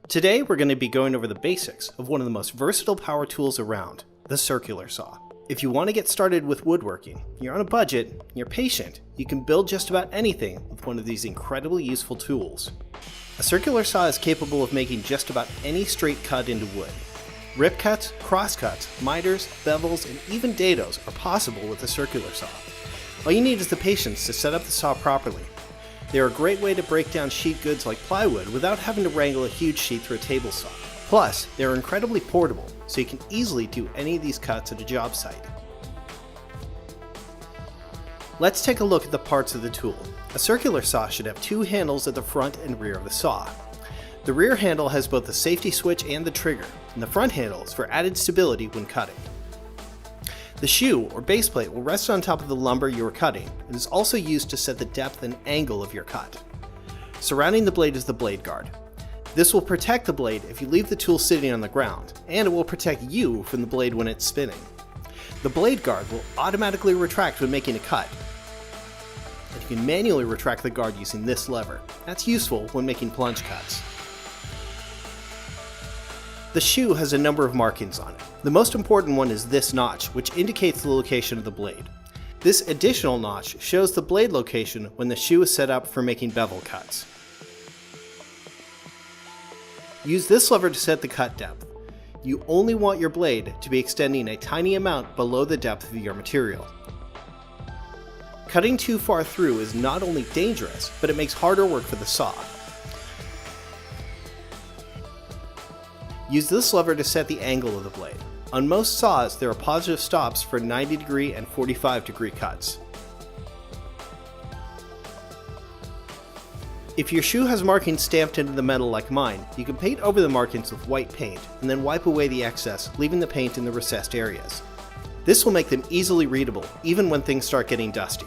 Today we're going to be going over the basics of one of the most versatile power tools around, the circular saw. If you want to get started with woodworking, you're on a budget, and you're patient, you can build just about anything with one of these incredibly useful tools. A circular saw is capable of making just about any straight cut into wood. Rip cuts, cross cuts, miters, bevels, and even dados are possible with a circular saw. All you need is the patience to set up the saw properly. They are a great way to break down sheet goods like plywood without having to wrangle a huge sheet through a table saw. Plus, they are incredibly portable, so you can easily do any of these cuts at a job site. Let's take a look at the parts of the tool. A circular saw should have two handles at the front and rear of the saw. The rear handle has both the safety switch and the trigger, and the front handle is for added stability when cutting. The shoe or base plate will rest on top of the lumber you are cutting and is also used to set the depth and angle of your cut. Surrounding the blade is the blade guard. This will protect the blade if you leave the tool sitting on the ground, and it will protect you from the blade when it's spinning. The blade guard will automatically retract when making a cut, and you can manually retract the guard using this lever. That's useful when making plunge cuts. The shoe has a number of markings on it. The most important one is this notch, which indicates the location of the blade. This additional notch shows the blade location when the shoe is set up for making bevel cuts. Use this lever to set the cut depth. You only want your blade to be extending a tiny amount below the depth of your material. Cutting too far through is not only dangerous, but it makes harder work for the saw. Use this lever to set the angle of the blade. On most saws, there are positive stops for 90-degree and 45-degree cuts. If your shoe has markings stamped into the metal like mine, you can paint over the markings with white paint and then wipe away the excess, leaving the paint in the recessed areas. This will make them easily readable, even when things start getting dusty.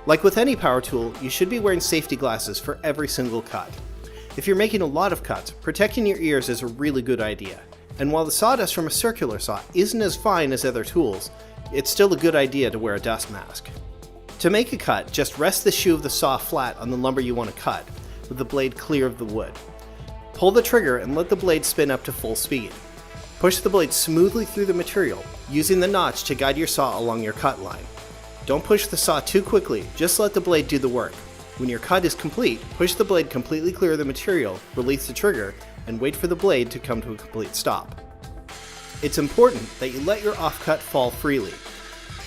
Like with any power tool, you should be wearing safety glasses for every single cut. If you're making a lot of cuts, protecting your ears is a really good idea. And while the sawdust from a circular saw isn't as fine as other tools, it's still a good idea to wear a dust mask. To make a cut, just rest the shoe of the saw flat on the lumber you want to cut, with the blade clear of the wood. Pull the trigger and let the blade spin up to full speed. Push the blade smoothly through the material, using the notch to guide your saw along your cut line. Don't push the saw too quickly, just let the blade do the work. When your cut is complete, push the blade completely clear of the material, release the trigger, and wait for the blade to come to a complete stop. It's important that you let your offcut fall freely.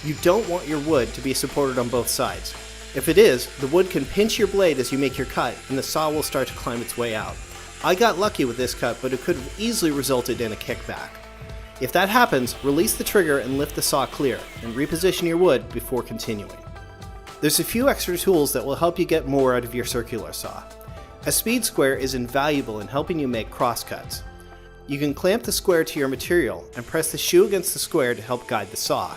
You don't want your wood to be supported on both sides. If it is, the wood can pinch your blade as you make your cut, and the saw will start to climb its way out. I got lucky with this cut, but it could have easily resulted in a kickback. If that happens, release the trigger and lift the saw clear, and reposition your wood before continuing. There's a few extra tools that will help you get more out of your circular saw. A speed square is invaluable in helping you make cross cuts. You can clamp the square to your material and press the shoe against the square to help guide the saw.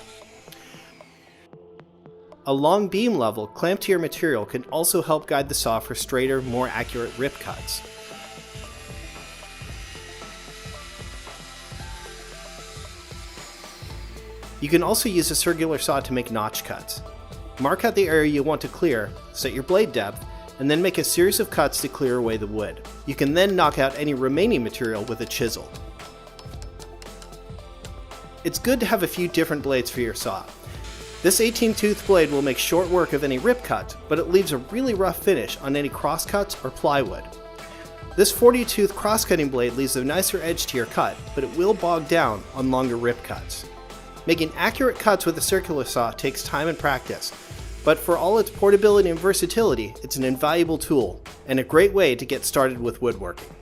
A long beam level clamped to your material can also help guide the saw for straighter, more accurate rip cuts. You can also use a circular saw to make notch cuts. Mark out the area you want to clear, set your blade depth, and then make a series of cuts to clear away the wood. You can then knock out any remaining material with a chisel. It's good to have a few different blades for your saw. This 18-tooth blade will make short work of any rip cut, but it leaves a really rough finish on any cross cuts or plywood. This 40-tooth cross-cutting blade leaves a nicer edge to your cut, but it will bog down on longer rip cuts. Making accurate cuts with a circular saw takes time and practice, but for all its portability and versatility, it's an invaluable tool and a great way to get started with woodworking.